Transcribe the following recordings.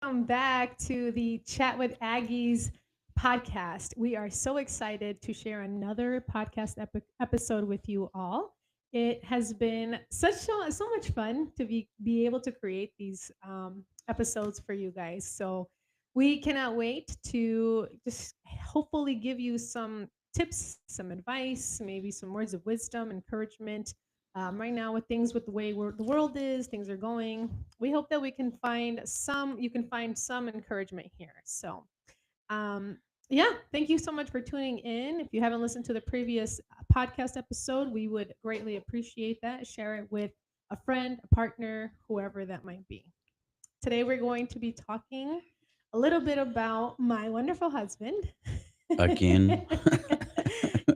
back to the Chat with Aggies podcast. We are so excited to share another podcast episode with you all. It has been so much fun to be able to create these episodes for you guys. So we cannot wait to just hopefully give you some tips, some advice, maybe some words of wisdom, encouragement, right now with things with the way the world is, things are going. We hope that we can find some. You can find some encouragement here. So, um, yeah, thank you so much for tuning in. If you haven't listened to the previous podcast episode, we would greatly appreciate that. Share it with a friend, a partner, whoever that might be. Today, we're going to be talking a little bit about my wonderful husband. Again.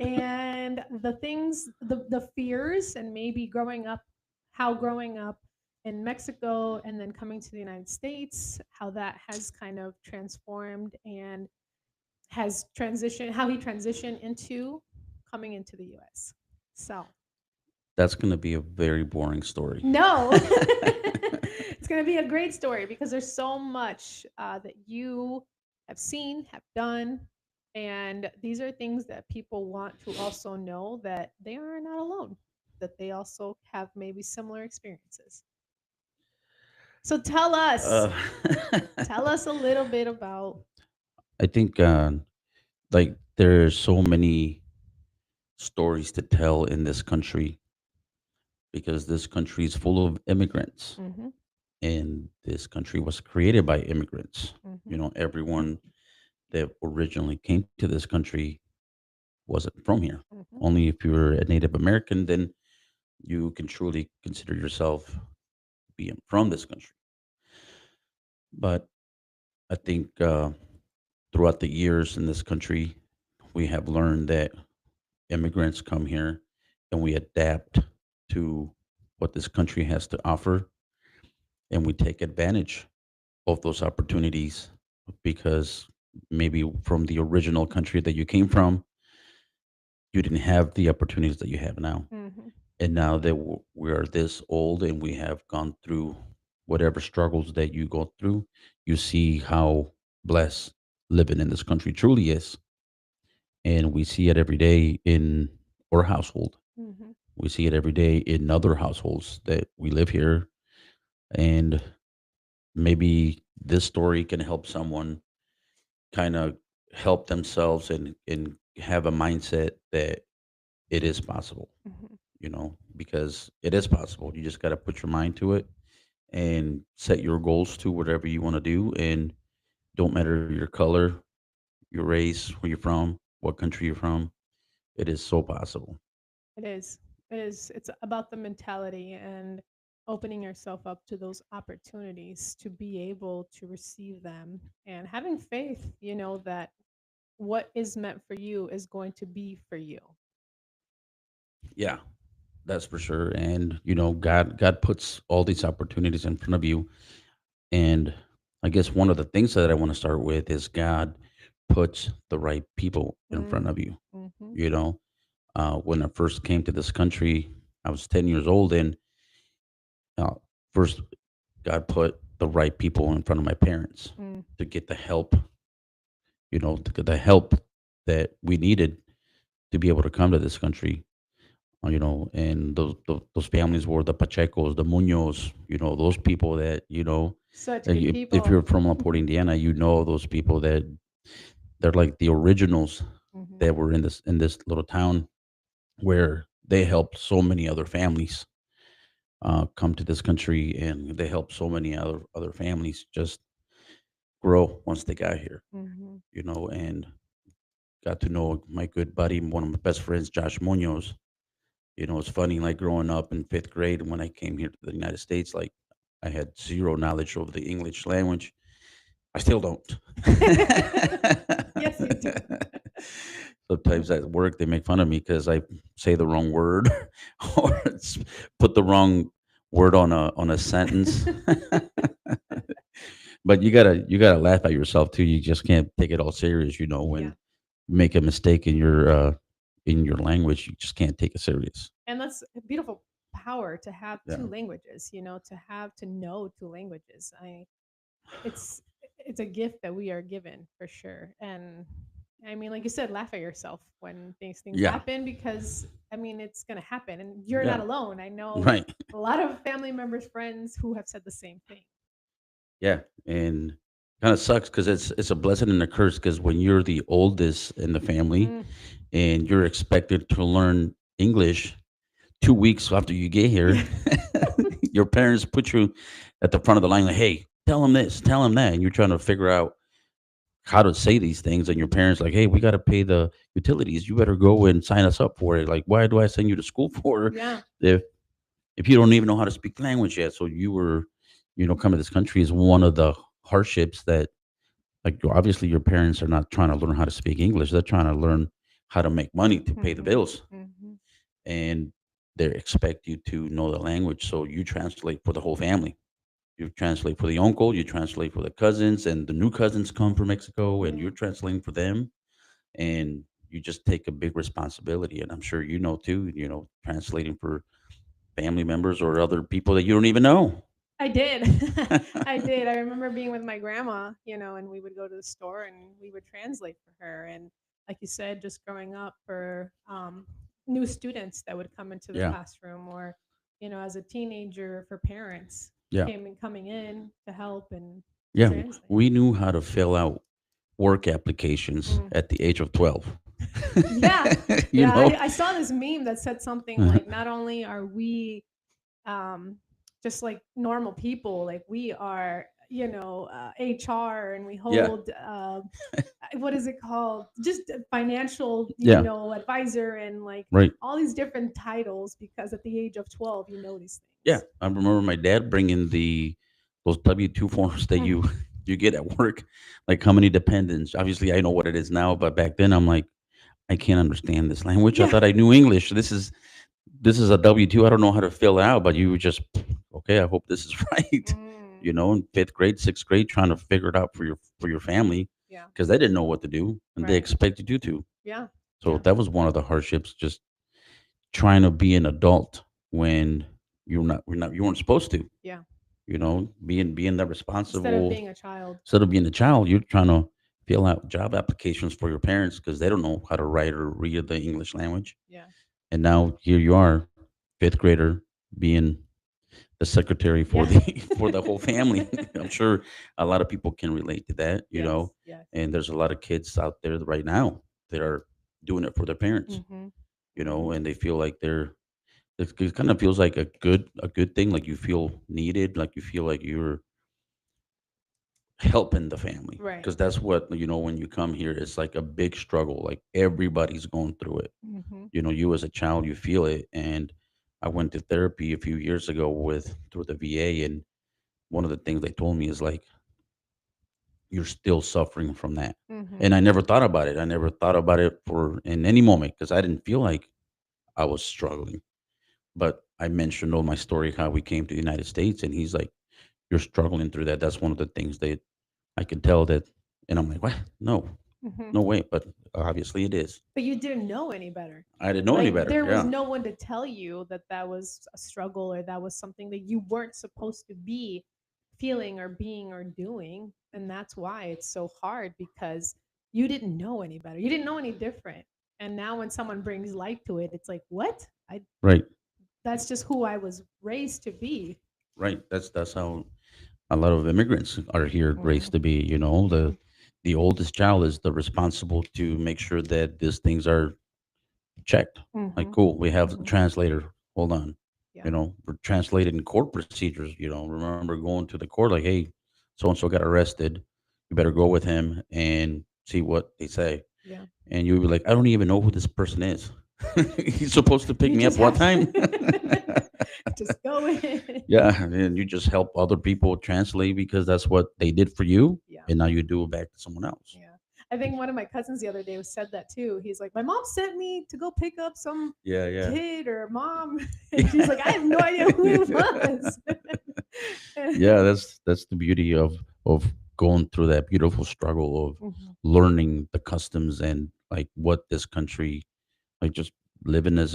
And the things, the fears, and maybe growing up, how growing up in Mexico and then coming to the United States, how that has kind of transformed and has transitioned, how he transitioned into coming into the US. So, That's going to be a very boring story. no, it's going to be a great story because there's so much that you have seen, have done. And these are things that people want to also know that they are not alone, that they also have maybe similar experiences. So uh, tell us a little bit about. I think like there's so many stories to tell in this country because this country is full of immigrants, Hmm. and this country was created by immigrants. Hmm. Everyone that originally came to this country wasn't from here. Hmm. Only if you're a Native American, then you can truly consider yourself being from this country. But I think throughout the years in this country, we have learned that immigrants come here and we adapt to what this country has to offer, and we take advantage of those opportunities because maybe from the original country that you came from, you didn't have the opportunities that you have now. Hmm. And now that we are this old and we have gone through whatever struggles that you go through, you see how blessed living in this country truly is. And we see it every day in our household. Hmm. We see it every day in other households that we live here. And maybe this story can help someone kind of help themselves and have a mindset that it is possible, Hmm. because it is possible. You just got to put your mind to it and set your goals to whatever you want to do. And don't matter your color, your race, where you're from, what country you're from, it is so possible. It is. It is. It's about the mentality and opening yourself up to those opportunities to be able to receive them and having faith, that what is meant for you is going to be for you. Yeah, that's for sure. And God puts all these opportunities in front of you. And I guess one of the things that I want to start with is God puts the right people in front of you. Mm-hmm. You know, when I first came to this country, I was 10 years old, and uh, first God put the right people in front of my parents Mm. to get the help, to get the help that we needed to be able to come to this country. And those families were the Pachecos, the Muñoz, those people that, Such good if you're people. from La Porte, Indiana, those people that they're like the originals Hmm. that were in this little town where they helped so many other families come to this country, and they helped so many other families just grow once they got here. Hmm. And got to know my good buddy, one of my best friends, Josh Munoz. It's funny, like growing up in fifth grade when I came here to the United States, like I had zero knowledge of the English language. I still don't. Yes, you do. Sometimes at work they make fun of me because I say the wrong word or put the wrong word on a sentence. But you gotta laugh at yourself too. You just can't take it all serious. When Yeah. you make a mistake in your language, you just can't take it serious. And that's a beautiful power to have Yeah. two languages, to have to know two languages. It's it's a gift that we are given for sure. And I mean, like you said, laugh at yourself when things Yeah, happen, because I mean it's gonna happen and you're not yeah, alone. I know right. a lot of family members, friends who have said the same thing. Yeah, and kind of sucks because it's a blessing and a curse because when you're the oldest in the family Mm. and you're expected to learn English 2 weeks after you get here, Yeah. your parents put you at the front of the line like, "Hey, tell them this, tell them that," and you're trying to figure out how to say these things, and your Mhm. parents like, "Hey, we got to pay the utilities. You better go and sign us up for it." Like, why do I send you to school for Yeah. if you don't even know how to speak the language yet? So you were, coming to this country is one of the hardships that, like, obviously your parents are not trying to learn how to speak English. They're trying to learn how to make money to pay the Mhm. bills, Mhm. and they expect you to know the language. So you translate for the whole family. You translate for the uncle, you translate for the cousins, and the new cousins come from Mexico, and you're Mm. translating for them, and you just take a big responsibility. And I'm sure you know too, translating for family members or other people that you don't even know. I did. I did. I remember being with my grandma, and we would go to the store and we would translate for her. And like you said, just growing up for new students that would come into the Yeah, classroom, or, as a teenager for parents yeah, coming in to help and yeah. translate. We knew how to fill out work applications Mm. at the age of 12. Yeah. you Yeah. know? I saw this meme that said something Uh-huh. like, not only are we um, just like normal people, like we are, HR, and we Yeah, hold, what is it called? Just a financial, yeah, advisor, and like right. all these different titles, because at the age of 12, these Yeah, things. I remember my dad bringing those W-2 forms that Mm. you get at work, like how many dependents. Obviously, I know what it is now, but back then I'm like, I can't understand this language. I Yeah. thought I knew English. This is a W-2. I don't know how to fill it out, but you just okay. I hope this is right. Mm. In fifth grade, sixth grade, trying to figure it out for your family Yeah. because they didn't know what to do and they Right. expected you to. Yeah. So Yeah. that was one of the hardships. Just trying to be an adult when you weren't supposed to. Yeah. Being that Instead of responsible being a child. instead of being a child. You're trying to fill out job applications for your parents because they don't know how to write or read the English language. Yeah. And now here you are, fifth grader, being the secretary for Yeah. the for the whole family. I'm sure a lot of people can relate to that. Yes. Yes. And there's a lot of kids out there right now that are doing it for their parents. Mm-hmm. Mm-hmm. And they feel like it kind of feels like a good thing, like you feel needed, like you feel like you're helping the family Right. because that's what when you come here it's like a big struggle, like everybody's going through it. Mm-hmm. You as a child you feel it. And I went to therapy a few years ago with through the VA, and one of the things they told me is like, you're still suffering from that. Mm-hmm. And I never thought about it for in any moment because I didn't feel like I was struggling. But I mentioned all my story, how we came to the United States, and he's like, you're struggling through that. That's one of the things that I could tell that. And I'm like, what? No, Mm-hmm. no way. But obviously it is. But you didn't know any better. I didn't know any Like better. there was Yeah. no one to tell you that that was a struggle, or that was something that you weren't supposed to be feeling or being or doing. And that's why it's so hard, because you didn't know any better. You didn't know any different. And now when someone brings light to it, it's like, what? I Right. That's just who I was raised to be. Right. That's how a lot of immigrants are here Mm-hmm. raised to be. Mm-hmm. The oldest child is the responsible to make sure that these things are checked. Like, Mm-hmm. cool, we have a Mm-hmm. translator. Hold on. Yeah. We're translating court procedures. Remember going to the court like, hey, so and so got arrested. You better go with him and see what they say. Yeah. And you would be like, I don't even know who this person is. He's supposed to pick You me up just what have time? to just go in. Yeah, and you just help other people translate because that's what they did for you, Yeah. and now you do it back to someone else. Yeah. I think one of my cousins the other day said that too. He's like, my mom sent me to go pick up some Yeah, yeah. kid or mom. And she's like, I have no idea who it was. Yeah, that's the beauty of going through that beautiful struggle of Mhm. learning the customs and like what this country, like just living in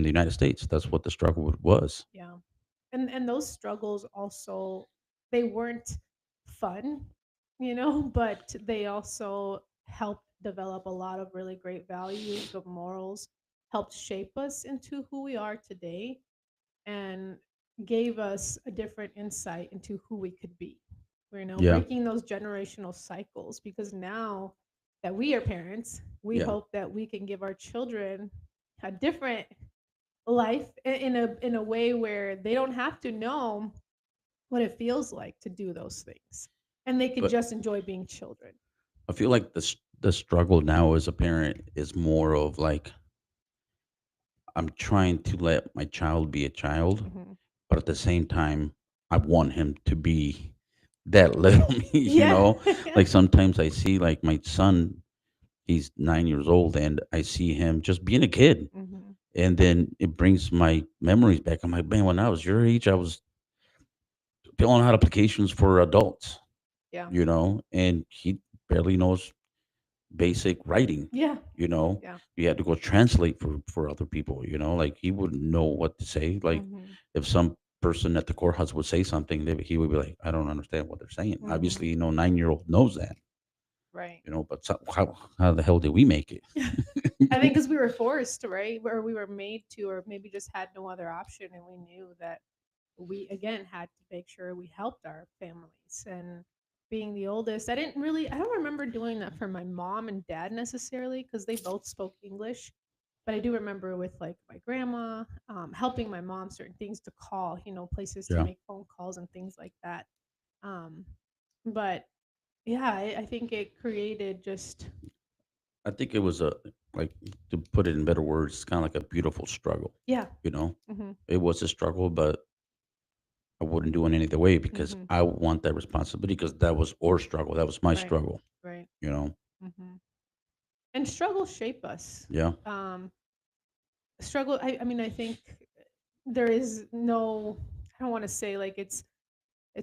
the United States. That's what the struggle was. Yeah. And those struggles also, they weren't fun. but they also helped develop a lot of really great values, good morals, helped shape us into who we are today, and gave us a different insight into who we could be. Yeah. Breaking those generational cycles, because now that we are parents, we Yeah. hope that we can give our children a different life in a way where they don't have to know what it feels like to do those things, and they could But just enjoy being children. I feel like the struggle now as a parent is more of like I'm trying to let my child be a child, Hmm. but at the same time, I want him to be that little me, Yeah. Yeah. Like sometimes I see like my son, he's 9 years old, and I see him just being a kid. Hmm. And then it brings my memories back. I'm like, man, when I was your age, I was filling out applications for adults, Yeah. and he barely knows basic writing. Yeah. You know, Yeah. you had to go translate for other people. Like he wouldn't know what to say. Like Hmm. if some person at the courthouse would say something, he would be like, I don't understand what they're saying. Hmm. Obviously, 9-year-old knows that. Right. But how the hell did we make it? I think because we were forced, right? Where we were made to, or maybe just had no other option. And we knew that we, again, had to make sure we helped our families. And being the oldest, I don't remember doing that for my mom and dad necessarily because they both spoke English. But I do remember with like my grandma, helping my mom certain things to call, places to Yeah, make phone calls and things like that. Um, but yeah, I think it created just, I think it was a like to put it in better words, it's kind of like a beautiful struggle. yeah. You know, Hmm. it was a struggle, but I wouldn't do it any other way because Hmm. I want that responsibility because that was our struggle. That was my Right. struggle. Right. You know. Hmm. And struggles shape us. Yeah. Um, struggle. I mean, I think there is no. I don't want to say like it's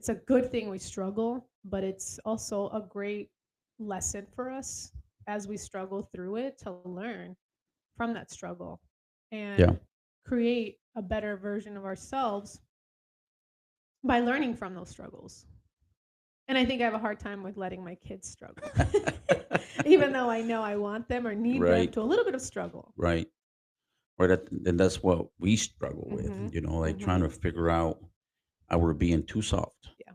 a good thing we struggle, but it's also a great lesson for us as we struggle through it to learn from that struggle Yeah. and create a better version of ourselves by learning from those struggles. And I think I have a hard time with letting my kids struggle. Even though I know I want them or need them Right. to a little bit of struggle. Right. Right. And that's what we struggle with. Mhm. Like trying Mhm. to figure out how we're being too soft. Yeah.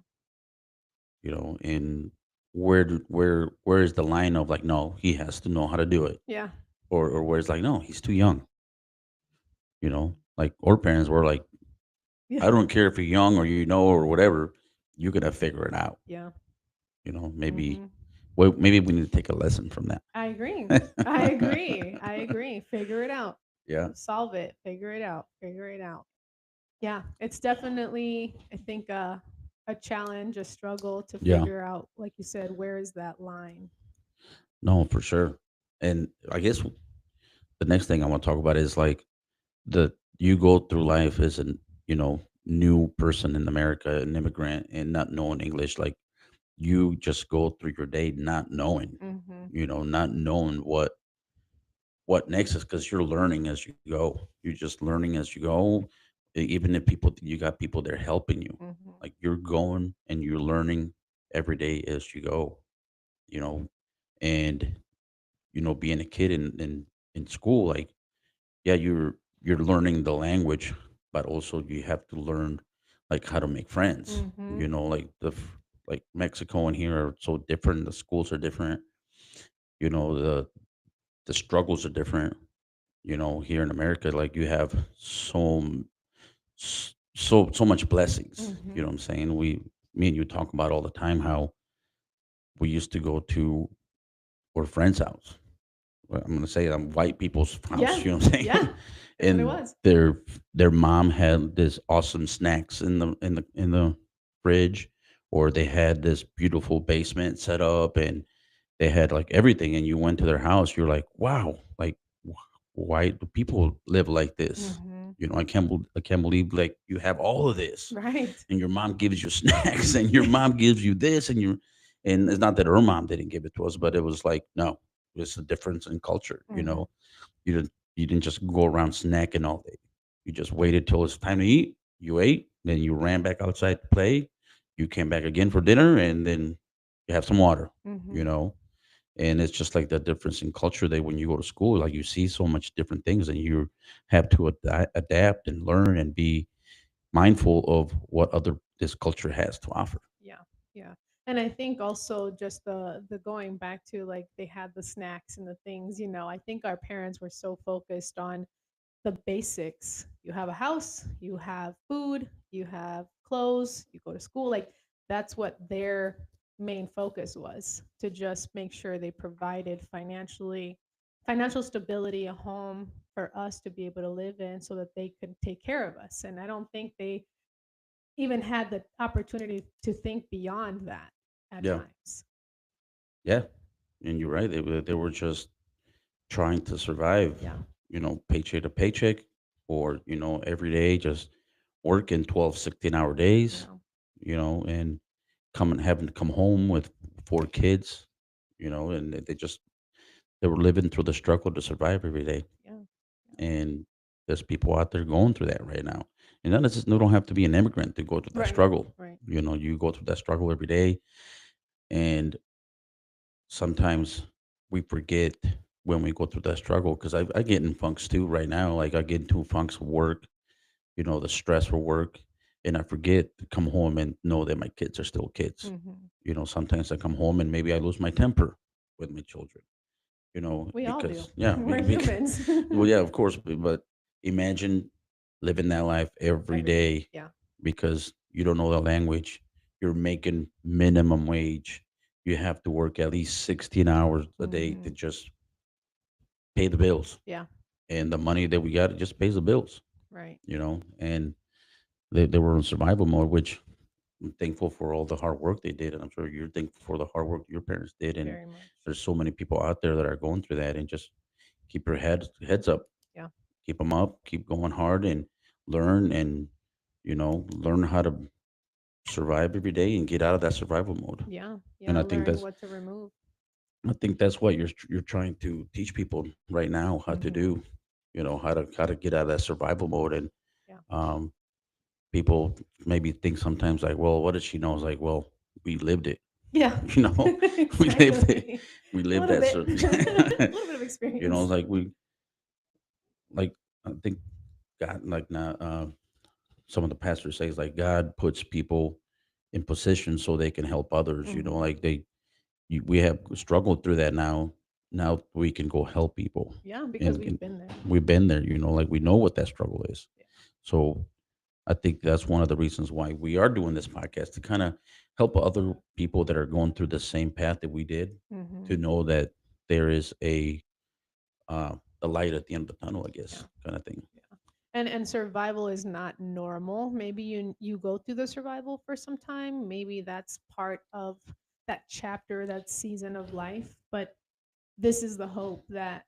And where is the line of like, no, he has to know how to do it, Yeah. or where it's like, no, he's too young. Like our parents were like, Yeah. I don't care if you're young or or whatever, you're gonna figure it out. Yeah. Maybe, Mhm. well, maybe we need to take a lesson from I agree. that. I agree. I agree. Figure it out. Yeah, Solve it. Figure it out. Figure it out. Yeah, it's definitely, I think, a challenge, a struggle to yeah, figure out, like you said, where is that line? no, for sure. And I guess the next thing I want to talk about is like the you go through life as an new person in America, an immigrant, and not knowing English. Like you just go through your day not knowing, Mhm. not knowing what next is because you're learning as you go. You're just learning as you go. Even if you got people there helping you, Mhm. like you're going and you're learning every day as you go. You know, and being a kid in school, like yeah, you're learning the language, but also you have to learn like how to make friends. Mhm. Like like Mexico and here are so different. The schools are different. The struggles are different. Here in America, like you have so much blessings. You Mhm. know what I'm saying? Me and you talk about all the time how we used to go to our friend's house. Well, I'm gonna say white people's house. Yeah. You know what I'm Yeah. saying? That's what it And was. their mom had this awesome snacks in the fridge, or they had this beautiful basement set up, and they had like everything. And you went to their house, you're like, wow, like why do people live like this? Mhm. I can't believe like you have all of this, Right. and your mom gives you snacks, and your mom gives you this, and it's not that her mom didn't give it to us, but it was like no, it's a difference in culture. Mhm. You didn't just go around snacking all day. You just waited till it's time to eat. You ate, then you ran back outside to play. You came back again for dinner, and then you have some water, you Mhm. know. And it's just like the difference in culture that when you go to school, like you see so much different things, and you have to adapt and learn and be mindful of what other this culture has to offer. Yeah, yeah. And I think also just the going back to like they had the snacks and the things, I think our parents were so focused on the basics. You have a house, you have food, you have clothes, you go to school. Like that's what their main focus was, to just make sure they provided financial stability, a home for us to be able to live in so that they could take care of us. And I don't think they even had the opportunity to think beyond that at Yeah, times. yeah, and you're right. They were just trying to survive, Yeah. paycheck to paycheck, or every day just working 12, 16-hour days, Yeah. and coming having to come home with four kids, and they were living through the struggle to survive every day. Yeah. Yeah. And there's people out there going through that right now. And that is, you don't have to be an immigrant to go through that Right. struggle. Right. You go through that struggle every day. And sometimes we forget when we go through that struggle, because I get in funks too right now. Like I get into funks of work, the stress for work. And I forget to come home and know that my kids are still kids. Hmm. Sometimes I come home and maybe I lose my temper with my children, We all do. because yeah, We're humans. well, yeah, of course, but imagine living that life every Every day. day Yeah. because you don't know the language. You're making minimum wage. You have to work at least 16 hours a day to Hmm. just pay the bills, Yeah. and the money that we got, it just pays the bills. Right. And they were in survival mode, which I'm thankful for all the hard work they did, and I'm sure you're thankful for the hard work your parents did. And Very much. there's so many people out there that are going through that, and just keep your heads up, Yeah. keep them up, keep going hard, and learn, and learn how to survive every day and get out of that survival mode. Yeah. And Yeah. Learn what to remove. I think that's what you're trying to teach people right now how to Hmm. do. How to get out of that survival mode. And Yeah. um, people maybe think sometimes like, well, what does she know? It's like, well, we lived it. Yeah. You know, we lived it. Exactly. We A lived little that. bit. A little bit of experience. Like like I think God, like now, some of the pastors say is like God puts people in position so they can help others. Hmm. Like we have struggled through that now. Now we can go help people, Yeah, because we've and been there. we've been there. Like we know what that struggle is. Yeah. So I think that's one of the reasons why we are doing this podcast, to kind of help other people that are going through the same path that we did, to Hmm. know that there is a light at the end of the tunnel, I guess, Yeah. kind of thing. Yeah. And survival is not normal. Maybe you go through the survival for some time. Maybe that's part of that chapter, that season of life. But this is the hope that,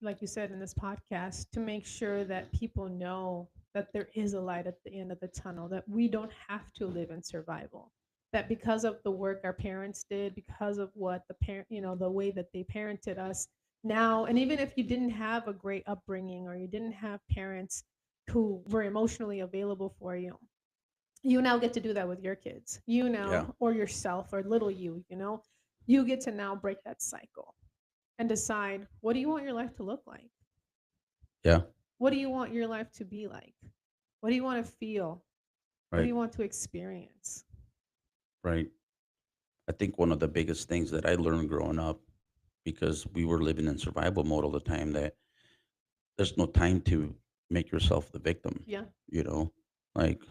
like you said in this podcast, to make sure that people know that there is a light at the end of the tunnel, that we don't have to live in survival. That because of the work our parents did, because of what the way that they parented us now, and even if you didn't have a great upbringing or you didn't have parents who were emotionally available for you, you now get to do that with your kids, Yeah, or yourself, or little you get to now break that cycle and decide, what do you want your life to look like? yeah, What do you want your life to be like? What do you want to feel? What do right, you want to experience? right. I think one of the biggest things that I learned growing up, because we were living in survival mode all the time, that there's no time to make yourself the victim. Yeah. You know, like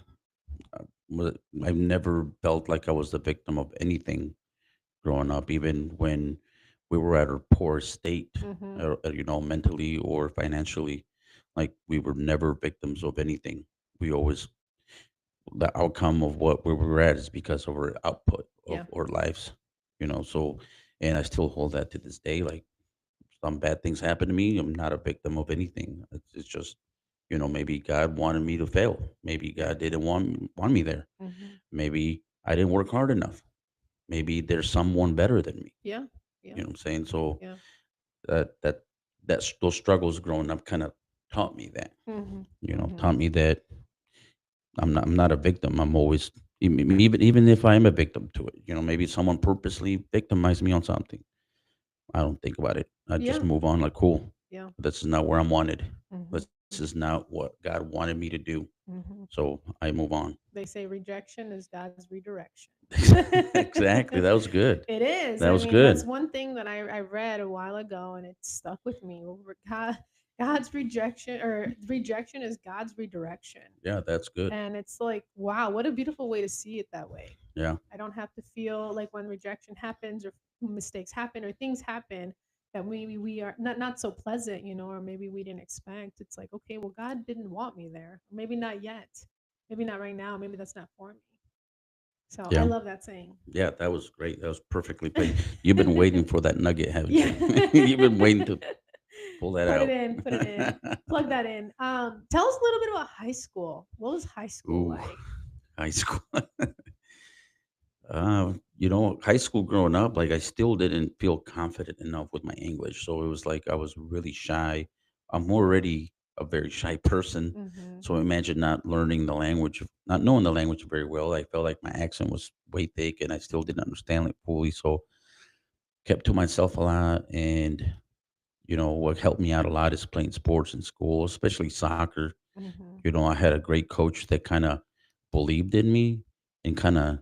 wa- I've never felt like I was the victim of anything growing up, even when we were at our poor state, Mm-hmm. mentally or financially. Like we were never victims of anything. We always, the outcome of what we were at is because of our output of Yeah. our lives. So, and I still hold that to this day. Like some bad things happen to me, I'm not a victim of anything. It's just, maybe God wanted me to fail. Maybe Yeah. God didn't want me there. Mm-hmm. Maybe I didn't work hard enough. Maybe there's someone better than me. Yeah. Yeah. You know what I'm saying? So Yeah. that that those struggles growing up kind of taught me that. Mm-hmm. Mm-hmm. Taught me that I'm not a victim. I'm always Even if I am a victim to it, maybe someone purposely victimized me on something. I don't think about it. I just Yeah. move on like, cool. Yeah. This is not where I'm wanted. Hmm. This is not what God wanted me to do. Hmm. So I move on. They say rejection is God's redirection. Exactly. That was good. It is. That I was mean, that's good. one thing that I read a while ago, and it stuck with me. God's rejection, or rejection is God's redirection. Yeah, that's good. And it's like, wow, what a beautiful way to see it that way. Yeah. I don't have to feel like when rejection happens or mistakes happen or things happen that maybe we are not so pleasant, or maybe we didn't expect. It's like, okay, well, God didn't want me there. Maybe not yet. Maybe not right now. Maybe that's not for me. So I Yeah. love that saying. Yeah, that was great. That was perfectly played. You've been waiting for that nugget, haven't Yeah. you? You've been waiting to pull that Put it out. in, put it in. Plug that in. Tell us a little bit about high school. What was high school Ooh, like? high school. High school growing up, like I still didn't feel confident enough with my English. So it was like I was really shy. I'm already a very shy person. Mhm. So imagine not learning the language, not knowing the language very well. I felt like my accent was way thick and I still didn't understand it fully. So kept to myself a lot. And, what helped me out a lot is playing sports in school, especially soccer. Mhm. I had a great coach that kind of believed in me and kind of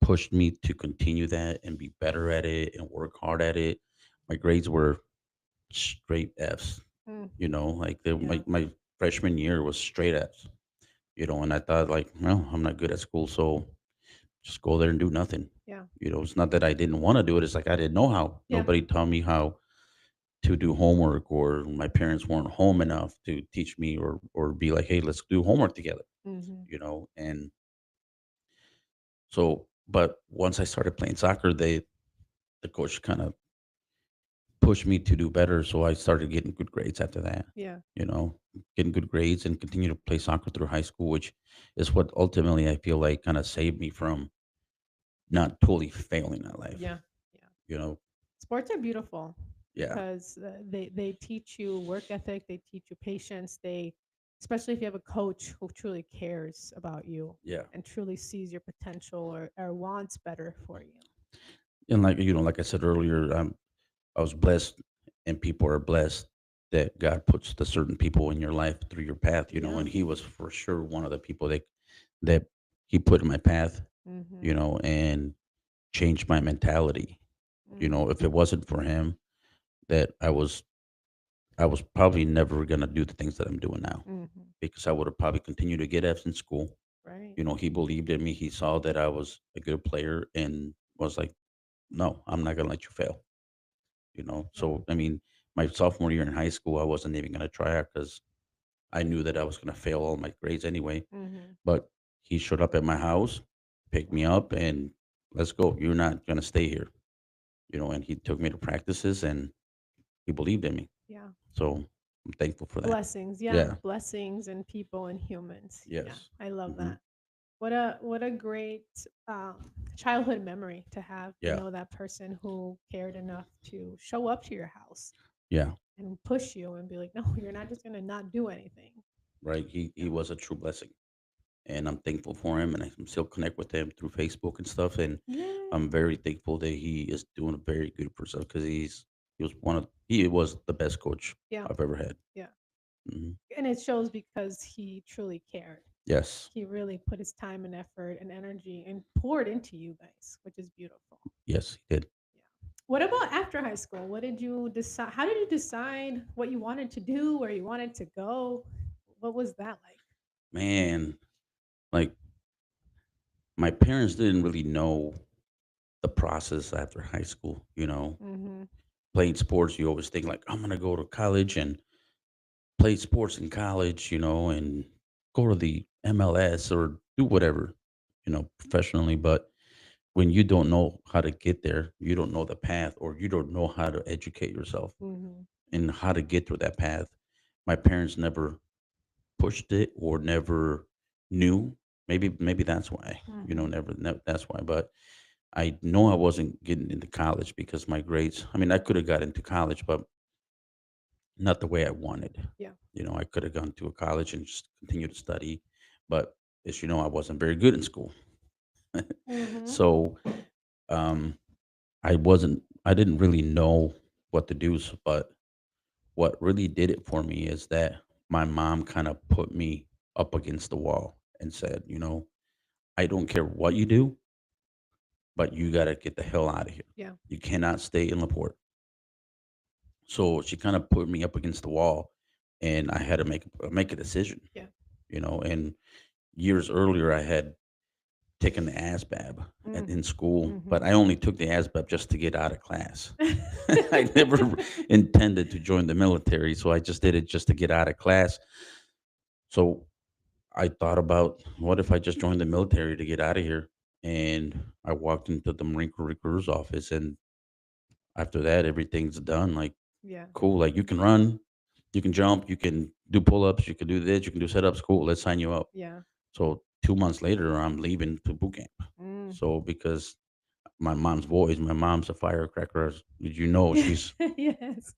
pushed me to continue that and be better at it and work hard at it. My grades were straight Fs, Mm. like Yeah. my freshman year was straight Fs, and I thought like, well, I'm not good at school, so just go there and do nothing. Yeah. It's not that I didn't want to do it. It's like I didn't know how. Yeah. Nobody taught me how to do homework, or my parents weren't home enough to teach me or be like, hey, let's do homework together, Mhm. and so, but once I started playing soccer, the coach kind of pushed me to do better. So I started getting good grades after that. Yeah. You know, getting good grades and continue to play soccer through high school, which is what ultimately I feel like kind of saved me from not totally failing at life. Yeah. Yeah. You know, Sports are beautiful yeah, because they teach you work ethic, they teach you patience, they, especially if you have a coach who truly cares about you yeah, and truly sees your potential, or wants better for you. and like I said earlier, I was blessed, and people are blessed that God puts the certain people in your life through your path. Yeah. And He was for sure one of the people that He put in my path. Mhm. And changed my mentality. Mhm. If it wasn't for him, that I was probably never gonna do the things that I'm doing now, Mhm. because I would have probably continued to get F's in school. Right. He believed in me. He saw that I was a good player and was like, "No, I'm not gonna let you fail." Yeah. So I mean, my sophomore year in high school, I wasn't even gonna try out because I knew that I was gonna fail all my grades anyway. Mhm. But he showed up at my house, picked me up, and let's go. You're not gonna stay here. And he took me to practices and he believed in me. Yeah. So I'm thankful for that. Blessings. Yeah. Yeah. Blessings and people and humans. Yeah. Yes. I love Hmm. that. What a great childhood memory to have, Yeah. that person who cared enough to show up to your house Yeah. and push you and be like, no, you're not just gonna not do anything. Right. He Yeah. was a true blessing, and I'm thankful for him, and I can still connect with him through Facebook and stuff. And Yay. I'm very thankful that he is doing a very good for himself, because he was the best coach Yeah. I've ever had. Yeah. Hmm. And it shows because he truly cared. Yes. He really put his time and effort and energy and poured into you guys, which is beautiful. Yes, he did. Yeah. What about after high school? What did you decide? How did you decide what you wanted to do, where you wanted to go? What was that like? Man, like my parents didn't really know the process after high school. Mm-hmm. Playing sports, you always think like, I'm gonna go to college and play sports in college, and go to the MLS or do whatever, professionally. But when you don't know how to get there, you don't know the path, or you don't know how to educate yourself Mm-hmm. and how to get through that path. My parents never pushed it or never knew. Maybe that's why, Mm-hmm. never, that's why. But I know I wasn't getting into college because my grades. I mean, I could have got into college, but not the way I wanted. Yeah. I could have gone to a college and just continued to study, but as you know, I wasn't very good in school. Mhm. So um, I didn't really know what to do. But what really did it for me is that my mom kind of put me up against the wall and said, I don't care what you do, but you got to get the hell out of here. Yeah. You cannot stay in Laporte. So she kind of put me up against the wall, and I had to make a decision. Yeah. And years earlier, I had taken the ASVAB Mm. in school, but Mhm. I only took the ASVAB just to get out of class. I never intended to join the military, so I just did it just to get out of class. So I thought about, what if I just joined the military to get out of here? And I walked into the Marine Corps recruiter's office, and after that, everything's done. Like, Yeah. cool. Like, you can run, you can jump, you can do pull ups, you can do this, you can do setups. Cool. Let's sign you up. Yeah. So 2 months later, I'm leaving to boot camp. Mm. So because my mom's a firecracker. As you know, Yes. As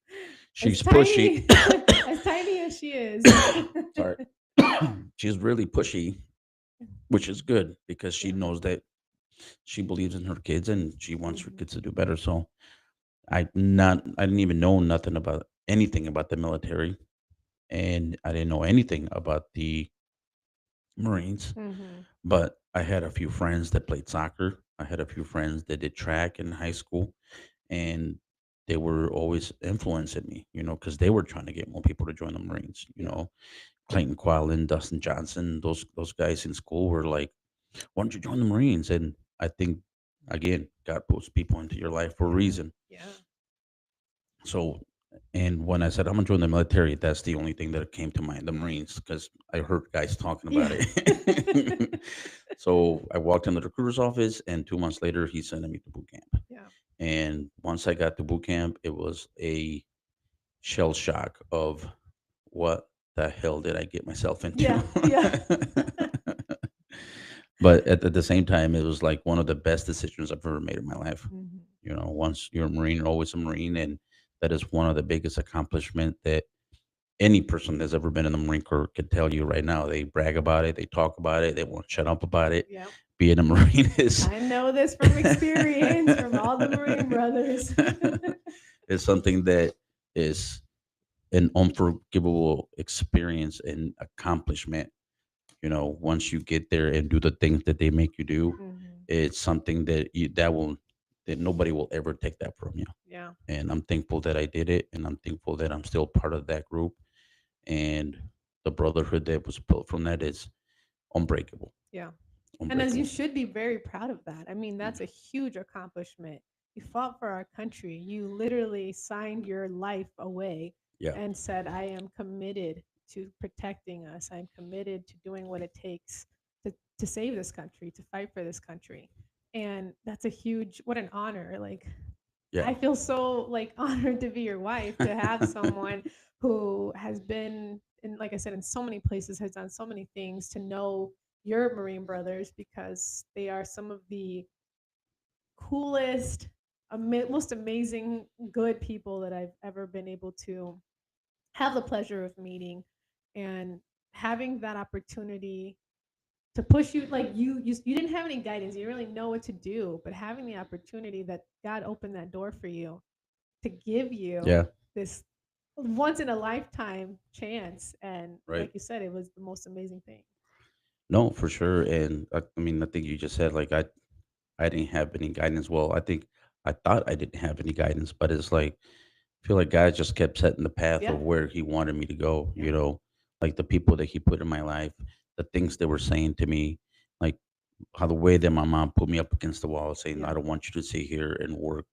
she's pushy. tiny as tiny as she is. Sorry. She's really pushy, which is good because she Yeah. knows that she believes in her kids and she wants her Mhm. kids to do better. So I didn't even know nothing about anything about the military, and I didn't know anything about the Marines. Mhm. But I had a few friends that played soccer. I had a few friends that did track in high school, and they were always influencing me, because they were trying to get more people to join the Marines. Yeah. Clayton Quallen, Dustin Johnson, those guys in school were like, "Why don't you join the Marines?" And I think, again, God puts people into your life for a Yeah. reason. Yeah. So, and when I said I'm gonna join the military, that's the only thing that came to mind, the Marines, because I heard guys talking about Yeah. it. So I walked in the recruiter's office, and 2 months later, he sent me to boot camp. Yeah. And once I got to boot camp, it was a shell shock of, what the hell did I get myself into? Yeah. Yeah. But at the same time, it was like one of the best decisions I've ever made in my life. Mhm. Once you're a Marine, you're always a Marine. And that is one of the biggest accomplishment that any person that's ever been in the Marine Corps could tell you right now. They brag about it, they talk about it, they won't shut up about it. Yeah. Being a Marine is I know this from experience from all the Marine brothers. is something that is an unforgivable experience and accomplishment. Once you get there and do the things that they make you do, Mhm. it's something that nobody will ever take that from you. Yeah. And I'm thankful that I did it, and I'm thankful that I'm still part of that group. And the brotherhood that was built from that is unbreakable. Yeah. And as you Unbreakable. should be very proud of that. I mean, Mm. that's a huge accomplishment. You fought for our country. You literally signed your life away Yeah. and said, I am committed to protecting us. I'm committed to doing what it takes to save this country, to fight for this country. And that's a huge, what an honor. Like, Yeah. I feel so like honored to be your wife, to have someone who has been in, like I said, in so many places, has done so many things, to know your Marine brothers, because they are some of the coolest, most amazing, good people that I've ever been able to have the pleasure of meeting, and having that opportunity to push you. Like you didn't have any guidance, you didn't really know what to do, but having the opportunity that God opened that door for you to give you Yeah. this once in a lifetime chance. And Right. like you said, it was the most amazing thing. No, for sure. And I mean, I think you just said, like, I didn't have any guidance. Well, I think I thought I didn't have any guidance, but it's like, I feel like God just kept setting the path Yeah. of where He wanted me to go. Yeah. Like the people that He put in my life, the things they were saying to me, like how the way that my mom put me up against the wall, saying, "I Yeah. don't want you to sit here and work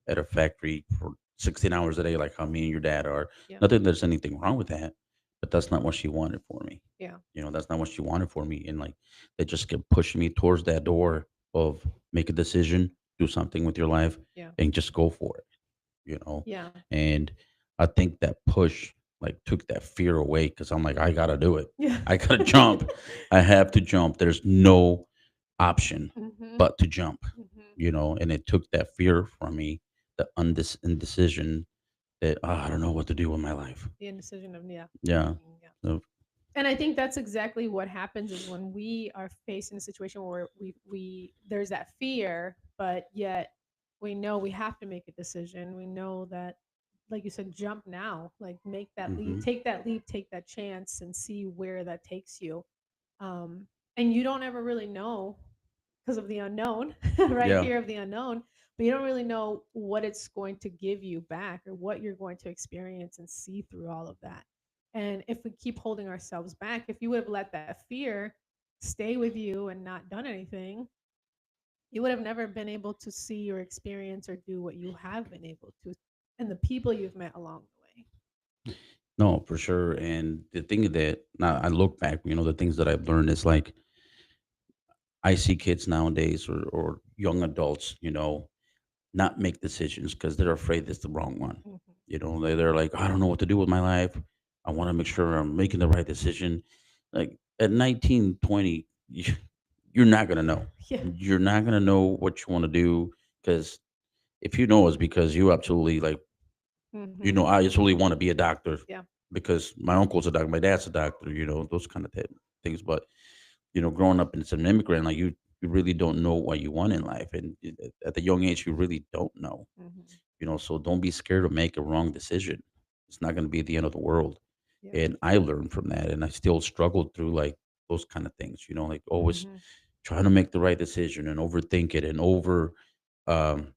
at a factory for 16 hours a day, like how me and your dad are." Yeah. Not that there's anything wrong with that, but that's not what she wanted for me. Yeah. That's not what she wanted for me. And like, they just kept pushing me towards that door of, make a decision, do something with your life, Yeah. and just go for it. You know, Yeah. and I think that push like took that fear away, because I'm like, I gotta do it. Yeah. I gotta jump. I have to jump. There's no option Mhm. but to jump. Mhm. And it took that fear from me, the indecision that, I don't know what to do with my life. The indecision of, yeah. Yeah. Mhm. Yeah. So, And I think that's exactly what happens is when we are faced in a situation where we there's that fear, but yet we know we have to make a decision. We know that, like you said, jump now, like make that Hmm. leap, take that chance, and see where that takes you. And you don't ever really know because of the unknown, right? Yeah. Fear of the unknown, but you don't really know what it's going to give you back or what you're going to experience and see through all of that. And if we keep holding ourselves back, if you would have let that fear stay with you and not done anything, you would have never been able to see or experience or do what you have been able to and the people you've met along the way. No, for sure. And the thing that now I look back, the things that I've learned is like I see kids nowadays or young adults, not make decisions because they're afraid it's the wrong one. Hmm. They're like, I don't know what to do with my life. I want to make sure I'm making the right decision. Like at 19, 20, you're not going to know. Yeah. You're not going to know what you want to do because if you know, it's because you absolutely like, Hmm. I absolutely want to be a doctor Yeah. because my uncle's a doctor, my dad's a doctor, those kind of things. But growing up as an immigrant, like you really don't know what you want in life, and at the young age, you really don't know. Hmm. So don't be scared to make a wrong decision. It's not going to be the end of the world. Yeah. And I learned from that, and I still struggled through like those kind of things. Like always Hmm. trying to make the right decision and overthink it and um,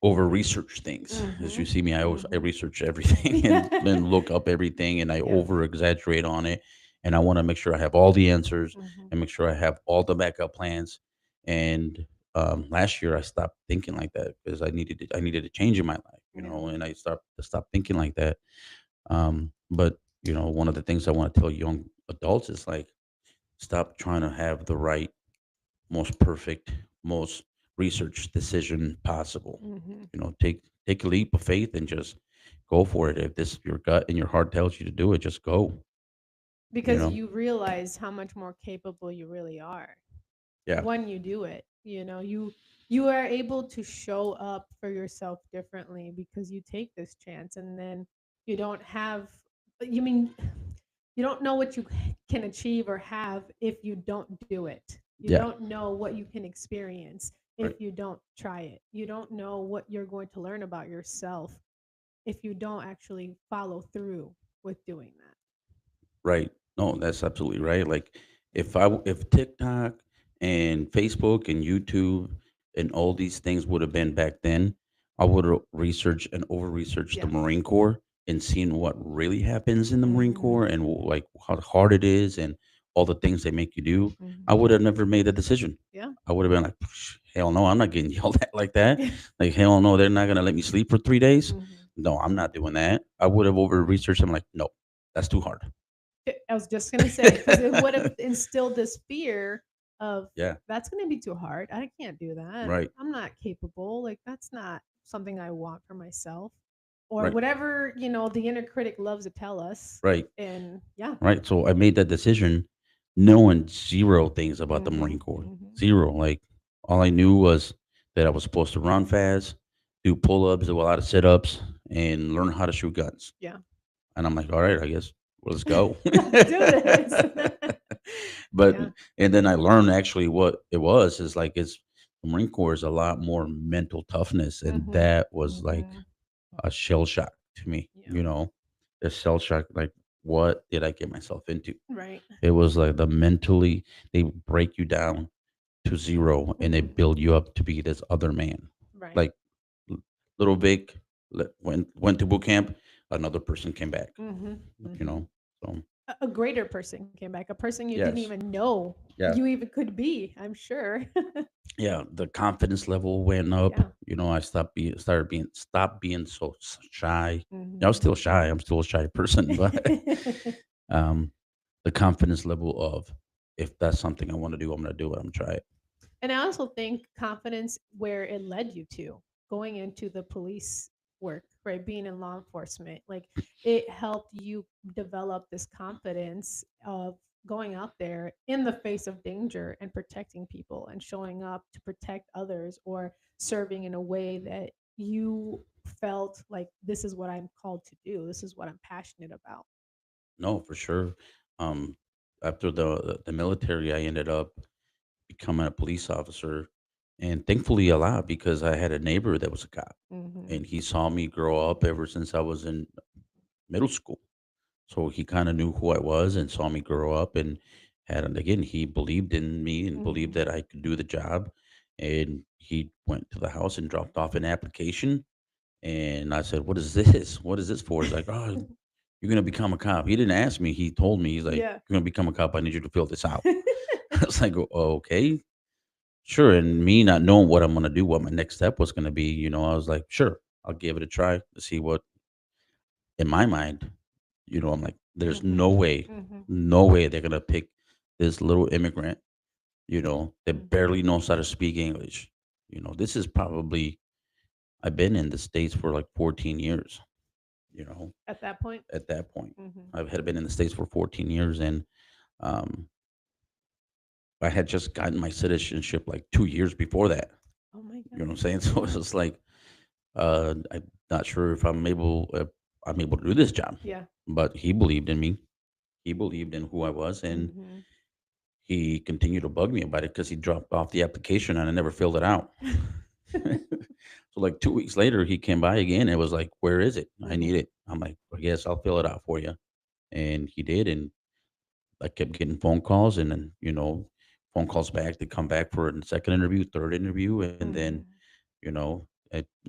over research things. As you Hmm. see me, I Hmm. research everything and then look up everything and I Yeah. over exaggerate on it. And I want to make sure I have all the answers Hmm. and make sure I have all the backup plans. And last year I stopped thinking like that because I needed a change in my life, Yeah. and I stopped thinking like that. But one of the things I want to tell young adults is like stop trying to have the right, most perfect, most research decision possible. Hmm. Take a leap of faith and just go for it. If this your gut and your heart tells you to do it, just go. You Because know, you realize how much more capable you really are yeah, when you do it. You are able to show up for yourself differently because you take this chance, and then you don't have you mean you don't know what you can achieve or have if you don't do it. You yeah, don't know what you can experience if right, you don't try it. You don't know what you're going to learn about yourself if you don't actually follow through with doing that. right. No, that's absolutely right. Like if TikTok and Facebook and YouTube and all these things would have been back then, I would have researched and over researched the Yeah. Marine Corps and seen what really happens in the Marine Hmm. Corps and like how hard it is and all the things they make you do. I Hmm. would have never made that decision. Yeah. I would have been like, hell no, I'm not getting yelled at like that. Yeah. Like, hell no, they're not going to let me sleep for 3 days. Hmm. No, I'm not doing that. I would have over researched. I'm like, no, that's too hard. I was just gonna say because it would have instilled this fear of Yeah, that's gonna be too hard. I can't do that. right, I'm not capable. Like that's not something I want for myself, or right, whatever the inner critic loves to tell us. right, And yeah. right. So I made that decision knowing zero things about the Hmm. Marine Corps. Hmm. Zero. Like, all I knew was that I was supposed to run fast, do pull ups, do a lot of sit ups, and learn how to shoot guns. Yeah. And I'm like, all right, I guess let's go. Let's do this. But Yeah. and then I learned actually what it was is like it's the Marine Corps is a lot more mental toughness, and Hmm. that was like Hmm. a shell shock to me. Yeah. A shell shock. Like, what did I get myself into? Right. It was like they break you down to zero and they Hmm. build you up to be this other man. Right. Like l- little Vic went to boot camp, another person came back. Hmm. You Hmm. know, so A greater person came back, a person you didn't yes, even know yeah. you even could be, I'm sure. Yeah, the confidence level went up. Yeah. I stopped being so shy. I was Mhm. still shy. I'm still a shy person, but um, the confidence level of if that's something I want to do, I'm gonna do it. I'm gonna try it. And I also think confidence where it led you to going into the police work, right? Being in law enforcement, like it helped you develop this confidence of going out there in the face of danger and protecting people and showing up to protect others or serving in a way that you felt like this is what I'm called to do. This is what I'm passionate about. No, for sure. Um, After the military, I ended up becoming a police officer, and thankfully a lot because I had a neighbor that was a cop, Mhm. and he saw me grow up ever since I was in middle school. So he kind of knew who I was and saw me grow up, and had, and again, he believed in me and believed Mhm. that I could do the job. And he went to the house and dropped off an application. And I said, "What is this? What is this for?" He's like, "Oh, you're gonna become a cop." He didn't ask me. He told me. He's like, Yeah. "You're gonna become a cop. I need you to fill this out." I was like, "Okay, sure." And me not knowing what I'm gonna do, what my next step was gonna be, I was like, "Sure, I'll give it a try to see what." In my mind, I'm like, "There's no Mhm. way, Mhm. no way they're gonna pick this little immigrant, that Mhm. barely knows how to speak English." This is probably I've been in the States for like 14 years. You know, At that point? at that point, Mhm. I've had been in the States for 14 years, and um, I had just gotten my citizenship like 2 years before that. Oh my You know what I'm gosh. saying? So it's Yeah. just like, I'm not sure if I'm able to do this job, Yeah. but he believed in me. He believed in who I was, and Mhm. he continued to bug me about it because he dropped off the application and I never filled it out. So like 2 weeks later, he came by again and was like, "Where is it? I need Mhm. it." I'm like, "Well, yes, I'll fill it out for you." And he did, and I kept getting phone calls, and then phone calls back to come back for a second interview, third interview, and then Mhm.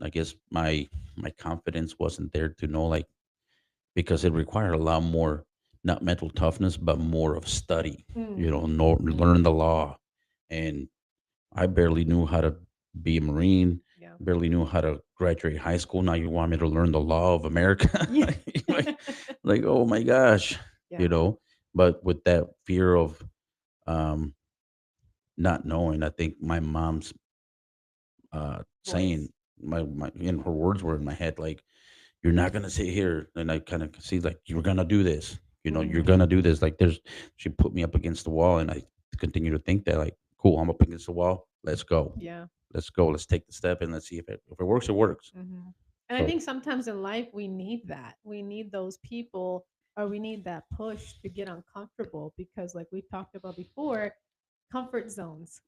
I guess my confidence wasn't there to know, like, because it required a lot more, not mental toughness, but more of study. Mhm. Learn the Mhm. law, and I barely knew how to be a Marine, Yeah. barely knew how to graduate high school. Now you want me to learn the law of America? Yeah. like, oh my gosh, you Yeah. know. But with that fear of um, not knowing, I think my mom's saying, Voice. my and her words were in my head, like, "You're not gonna sit here," and I kind of see, like, "You're gonna do this. You're gonna Mhm. do this." Like, there's she put me up against the wall, and I continue to think that, like, "Cool, I'm up against the wall. Let's go. Yeah. Let's go. Let's take the step and let's see if it works. It works." Mhm. And I So think sometimes in life we need that. We need those people or we need that push to get uncomfortable because like we talked about before, comfort zones.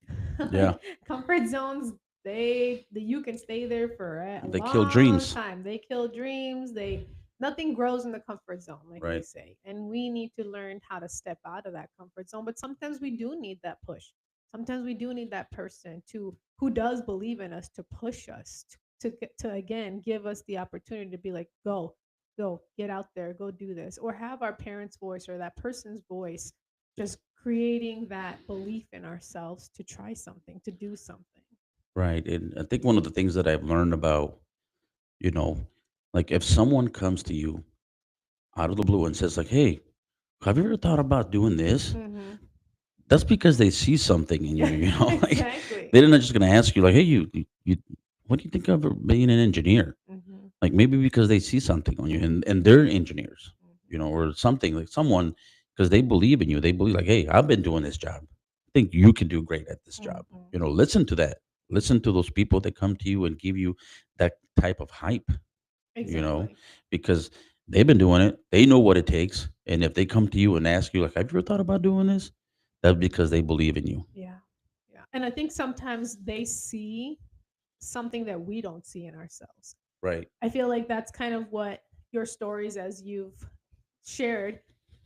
yeah, Like comfort zones, you can stay there for a they kill long dreams, time. They kill dreams. They Nothing grows in the comfort zone, like they right? say. And we need to learn how to step out of that comfort zone. But sometimes we do need that push. Sometimes we do need that person to who does believe in us to push us to again give us the opportunity to be like, go, get out there, go do this, or have our parents' voice or that person's voice just creating that belief in ourselves to try something, to do something. Right. And I think one of the things that I've learned about, you know, like, if someone comes to you out of the blue and says, like, "Hey, have you ever thought about doing this?" Mm-hmm. That's because they see something in you, Yeah, like, exactly. they're not just gonna ask you, like, "Hey, what do you think of being an engineer?" Mm-hmm. Like, maybe because they see something on you, Mm-hmm. and they're engineers, Mm-hmm. or something, like someone, because they believe in you. They believe, like, "Hey, I've been doing this job. I think you can do great at this job." Mm-hmm. Listen to that. Listen to those people that come to you and give you that type of hype, you know, Exactly. because they've been doing it. They know what it takes. And if they come to you and ask you, like, "Have you ever thought about doing this?" That's because they believe in you. Yeah. Yeah. And I think sometimes they see something that we don't see in ourselves. Right. I feel like that's kind of what your stories as you've shared,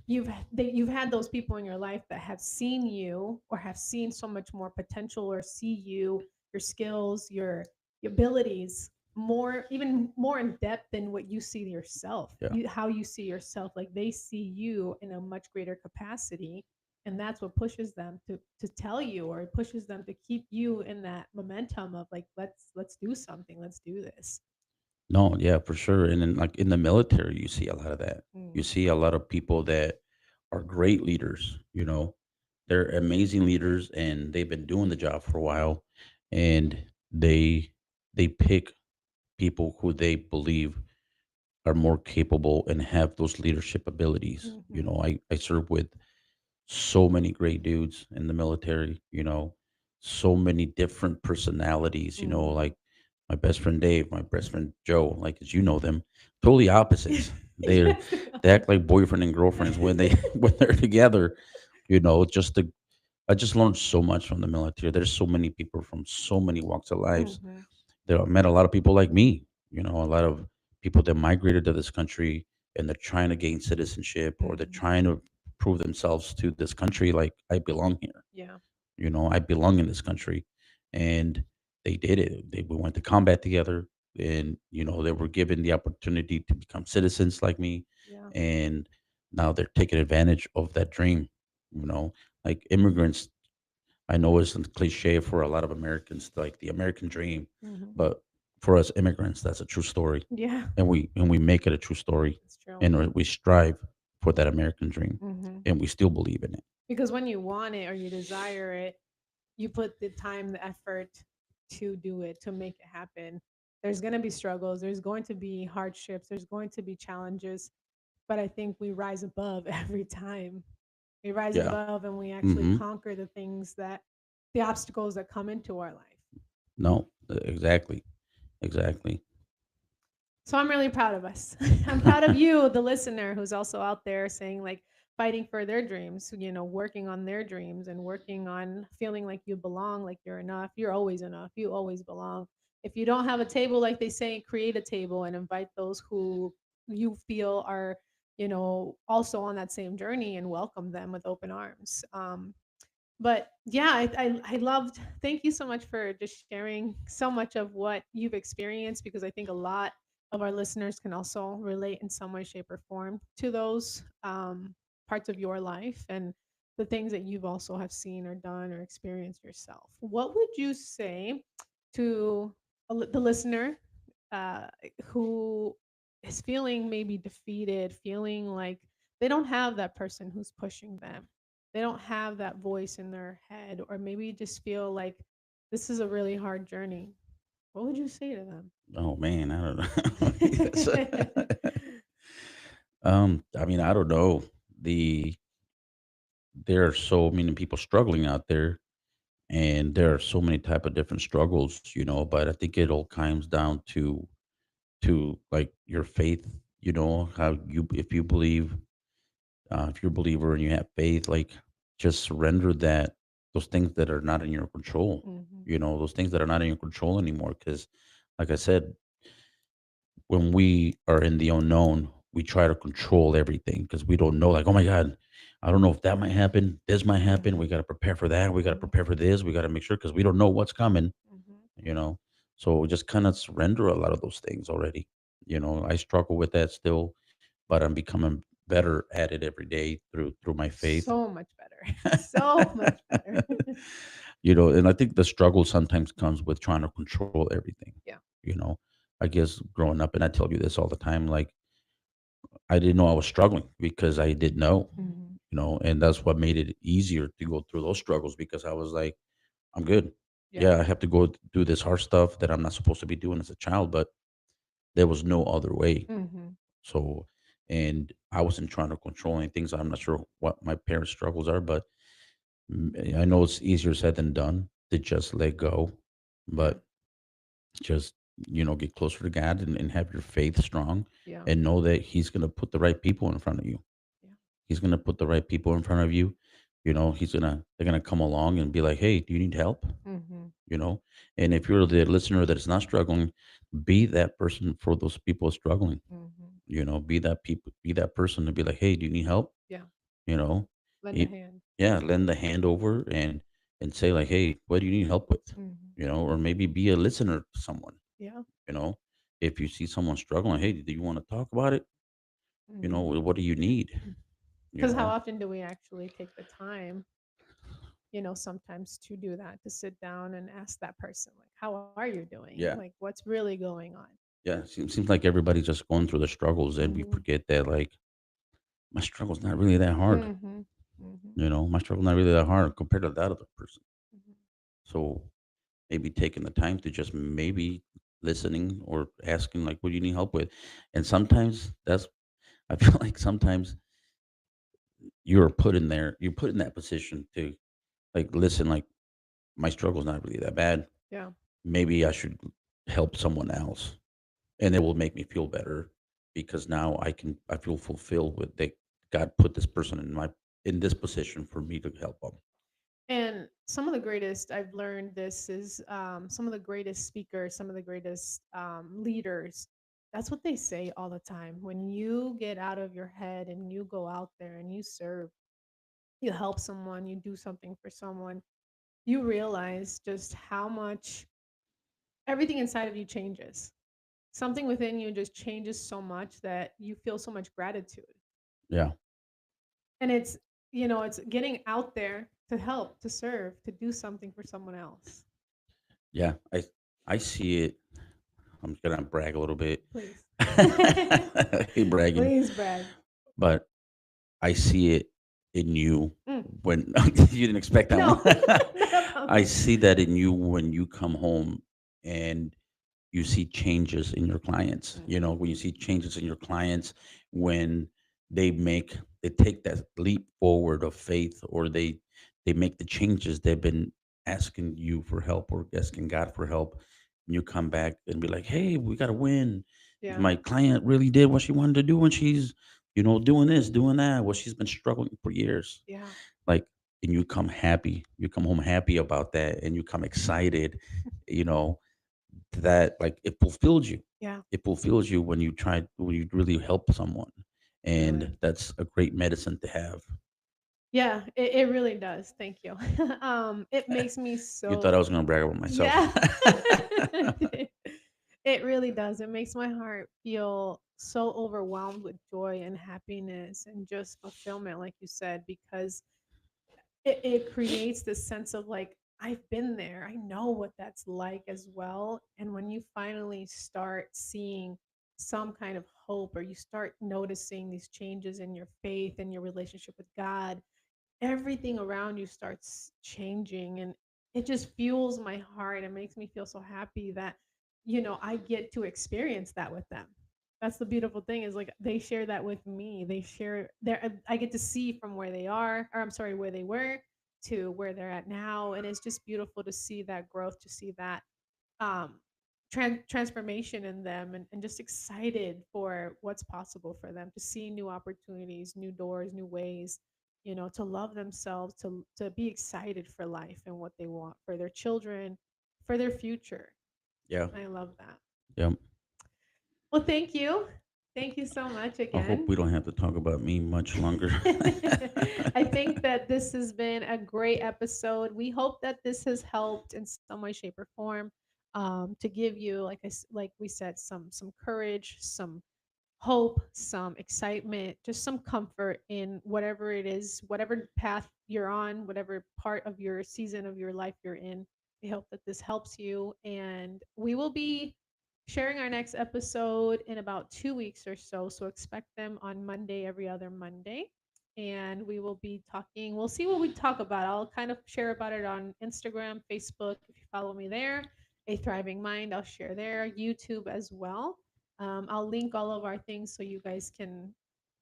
you've had those people in your life that have seen you or have seen so much more potential or see you, your skills, your abilities more even more in depth than what you see yourself. Yeah. How you see yourself, like they see you in a much greater capacity, and that's what pushes them to tell you or it pushes them to keep you in that momentum of like let's do something, let's do this. No, yeah, for sure. And then, like, in the military, you see a lot of that. You Mm. see a lot of people that are great leaders, they're amazing leaders, and they've been doing the job for a while, and they pick people who they believe are more capable and have those leadership abilities. Mhm. I serve with so many great dudes in the military, so many different personalities, Mhm. like my best friend Dave, my best friend Joe, like, as you know them, totally opposites. They're Yes, they they are. act like boyfriend and girlfriends when they when they're together. Just to I just learned so much from the military. There's so many people from so many walks of lives. Mhm. There I met a lot of people like me. A lot of people that migrated to this country and they're trying to gain citizenship or they're Mhm. trying to prove themselves to this country like I belong here. Yeah. I belong in this country, and they did it. We went to combat together, and they were given the opportunity to become citizens like me, Yeah. and now they're taking advantage of that dream. You know, like immigrants. I know it's a cliche for a lot of Americans, like the American dream, Mhm. but for us immigrants, that's a true story, Yeah, and we make it a true story, that's true. and we strive for that American dream, Mhm. and we still believe in it. Because when you want it or you desire it, you put the time, the effort to do it, to make it happen. There's going to be struggles, there's going to be hardships, there's going to be challenges, but I think we rise above every time. We rise Yeah. above and we actually Hmm. conquer the things that the obstacles that come into our life. No. Exactly. Exactly. So I'm really proud of us. I'm proud of you, the listener, who's also out there saying, like, fighting for their dreams, working on their dreams and working on feeling like you belong, like you're enough. You're always enough. You always belong. If you don't have a table, like they say, create a table and invite those who you feel are, also on that same journey, and welcome them with open arms. But yeah, I loved, thank you so much for just sharing so much of what you've experienced, because I think a lot of our listeners can also relate in some way, shape, or form to those parts of your life and the things that you've also have seen or done or experienced yourself. What would you say to the listener uh, who is feeling maybe defeated, feeling like they don't have that person who's pushing them, they don't have that voice in their head, or maybe just feel like this is a really hard journey? What would you say to them? Oh man, I don't know. Yes. I mean, I don't know. The There are so many people struggling out there, and there are so many type of different struggles, but I think it all comes down to like your faith, how you if you believe, if you're a believer and you have faith, like just surrender that those things that are not in your control, Hmm. those things that are not in your control anymore. Because, like I said, when we are in the unknown, we try to control everything because we don't know. Like, oh my God, I don't know if that might happen. This might happen. We Hmm. got to prepare for that. We got to Hmm. prepare for this. We got to make sure because we don't know what's coming. Hmm. You know, so just kind of surrender a lot of those things already. I struggle with that still, but I'm becoming better at it every day through my faith. So much better. So much better. And I think the struggle sometimes comes with trying to control everything. Yeah. You know, I guess growing up, and I tell you this all the time, like I didn't know I was struggling because I didn't know, Hmm. and that's what made it easier to go through those struggles because I was like, I'm good. Yeah. Yeah, I have to go do this hard stuff that I'm not supposed to be doing as a child, but there was no other way. Hmm. So, and I wasn't trying to control anything. So I'm not sure what my parents' struggles are, but I know it's easier said than done to just let go, Yeah. but just get closer to God and have your faith strong Yeah. and know that He's going to put the right people in front of you. Yeah. He's gonna put the right people in front of you. They're gonna come along and be like, "Hey, do you need help?" Hmm. You know, and if you're the listener that is not struggling, be that person for those people struggling. Hmm. Be that person to be like, "Hey, do you need help?" Yeah. You know, Lend a E- hand. yeah, lend the hand over and say like, "Hey, what do you need help with?" Hmm. Or maybe be a listener to someone. Yeah. You know, if you see someone struggling, hey, do you want to talk about it? Hmm. What do you need? You Because how know, often do we actually take the time, sometimes to do that, to sit down and ask that person, like, how are you doing? yeah. Like, what's really going on? Yeah, seems like everybody's just going through the struggles, and we Hmm. forget that like my struggle's not really that hard. Hmm. Hmm. My struggle's not really that hard compared to that other person. Hmm. So maybe taking the time to just maybe listening or asking like, "What do you need help with?" And sometimes that's I feel like sometimes you're put in that position to like listen, like my struggle's not really that bad. Yeah. Maybe I should help someone else, and it will make me feel better. because now I feel fulfilled with that God put this person in this position for me to help them. And some of the greatest I've learned this is some of the greatest speakers, some of the greatest leaders. That's what they say all the time. When you get out of your head and you go out there and you serve, you help someone, you do something for someone, you realize just how much everything inside of you changes. Something within you just changes so much that you feel so much gratitude. Yeah, And it's getting out there to help, to serve, to do something for someone else. yeah. I see it. I'm gonna brag a little bit. Please. I hate bragging, Please brag. but I see it in you Mm. when you didn't expect that one. No, not about I me. see that in you when you come home and you see changes in your clients. Mm. You know, when you see changes in your clients, when they make they take that leap forward of faith, or they make the changes they've been asking you for help or asking God for help, and you come back and be like, "Hey, we got to win. Yeah. My client really did what she wanted to do, when she's, doing this, doing that, what she's been struggling for years." Yeah. Like, and you come happy, you come home happy about that, and you come excited, you know, that, like, it fulfills you. Yeah. It fulfills you when you really help someone, Really. and that's a great medicine to have. Yeah, it really does. Thank you. It makes me You thought I so was gonna brag about myself. yeah. It really does. It makes my heart feel so overwhelmed with joy and happiness and just fulfillment, like you said, because it creates this sense of like, I've been there. I know what that's like as well. And when you finally start seeing some kind of hope, or you start noticing these changes in your faith and your relationship with God, everything around you starts changing, and it just fuels my heart and makes me feel so happy that I get to experience that with them. That's the beautiful thing, is like they share that with me. They share their I get to see from where they are, or I'm sorry, where they were to where they're at now, and it's just beautiful to see that growth, to see that um transformation in them, and just excited for what's possible for them, to see new opportunities, new doors, new ways, to love themselves, to be excited for life and what they want for their children, for their future. Yeah, I love that. yeah. Well, thank you. Thank you so much I hope again. we don't have to talk about me much longer. I think that this has been a great episode. We hope that this has helped in some way, shape, or form, to give you, like we said, some courage, some hope, some excitement, just some comfort in whatever it is, whatever path you're on, whatever part of your season of your life you're in. We hope that this helps you. And we will be sharing our next episode in about 2 weeks or so. So expect them on Monday, every other Monday. And we will be talking, we'll see what we talk about. I'll kind of share about it on Instagram, Facebook, if you follow me there. A Thriving Mind, I'll share there, YouTube as well. I'll link all of our things so you guys can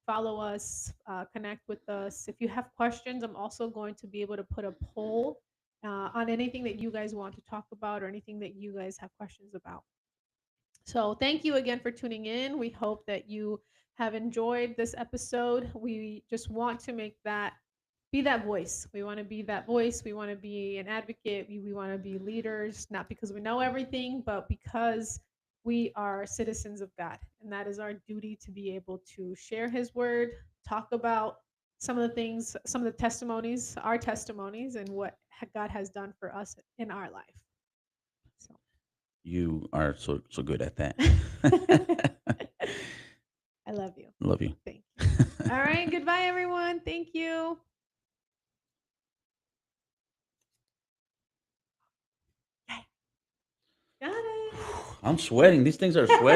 follow us, connect with us. If you have questions, I'm also going to be able to put a poll on anything that you guys want to talk about, or anything that you guys have questions about. So, thank you again for tuning in. We hope that you have enjoyed this episode. We just want to be that voice. We want to be that voice. We want to be an advocate. We want to be leaders, not because we know everything, but because we are citizens of God. And that is our duty, to be able to share His word, talk about some of the things, some of the testimonies, our testimonies, and what God has done for us in our life. So. You are so good at that. I love you. Love you. Thank you. All right. Goodbye, everyone. Thank you. Got it. I'm sweating. These things are sweating.